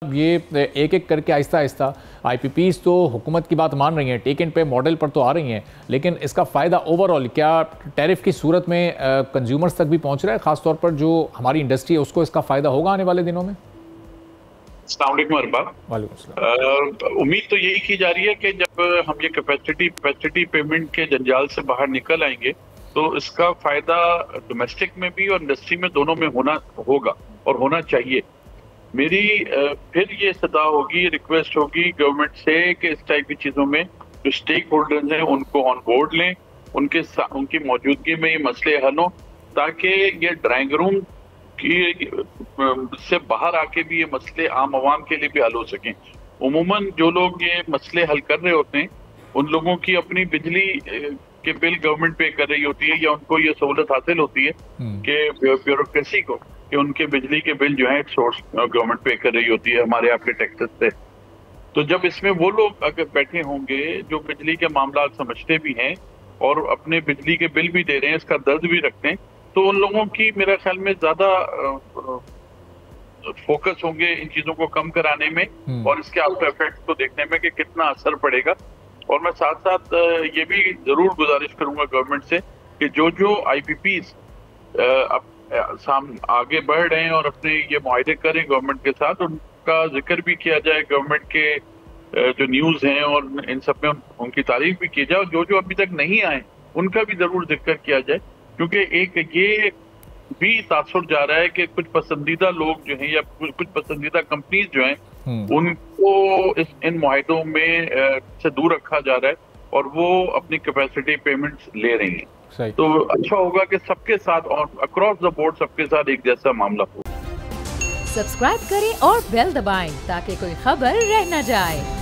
ये एक एक करके आहिस्ता आहिस्ता आईपीपीज तो हुकूमत की बात मान रही हैं, टेक एंड पे मॉडल पर तो आ रही हैं, लेकिन इसका फ़ायदा ओवरऑल क्या टैरिफ की सूरत में कंज्यूमर्स तक भी पहुंच रहा है? ख़ासतौर पर जो हमारी इंडस्ट्री है उसको इसका फ़ायदा होगा आने वाले दिनों में? उम्मीद तो यही की जा रही है कि जब हम ये कैपेसिटी पेमेंट के जंजाल से बाहर निकल आएंगे तो इसका फायदा डोमेस्टिक में भी और इंडस्ट्री में दोनों में होगा और होना चाहिए। मेरी फिर ये सदा होगी, रिक्वेस्ट होगी गवर्नमेंट से कि इस टाइप की चीजों में जो स्टेक होल्डर्स हैं उनको ऑन बोर्ड लें, उनकी मौजूदगी में ये मसले हल हों, ताकि ये ड्राइंग रूम की से बाहर आके भी ये मसले आम आवाम के लिए भी हल हो सकें। उमूमन जो लोग ये मसले हल कर रहे होते हैं उन लोगों की अपनी बिजली के बिल गवर्नमेंट पे कर रही होती है, या उनको ये सहूलत हासिल होती है कि ब्यूरोक्रेसी को कि उनके बिजली के बिल जो है सोर्स गवर्नमेंट पे कर रही होती है हमारे आपके टैक्सेस से। तो जब इसमें वो लोग अगर बैठे होंगे जो बिजली के मामला समझते भी हैं और अपने बिजली के बिल भी दे रहे हैं, इसका दर्द भी रखते हैं, तो उन लोगों की मेरा ख्याल में ज्यादा फोकस होंगे इन चीजों को कम कराने में और इसके आफ्टर इफेक्ट को देखने में कि कितना असर पड़ेगा। और मैं साथ साथ ये भी जरूर गुजारिश करूंगा गवर्नमेंट से कि जो आईपीपीज आगे बढ़ रहे हैं और अपने ये मुआहदे करें गवर्नमेंट के साथ, उनका जिक्र भी किया जाए गवर्नमेंट के जो न्यूज हैं और इन सब में उनकी तारीफ भी की जाए, और जो अभी तक नहीं आए उनका भी जरूर जिक्र किया जाए, क्योंकि एक ये भी तासुर जा रहा है कि कुछ पसंदीदा लोग जो हैं या कुछ पसंदीदा कंपनीज जो हैं उनको इन मुआहदों में से दूर रखा जा रहा है और वो अपनी कैपेसिटी पेमेंट्स ले रही हैं। तो अच्छा होगा कि सबके साथ और अक्रॉस द बोर्ड सबके साथ एक जैसा मामला हो। सब्सक्राइब करें और बेल दबाएं ताकि कोई खबर रह न जाए।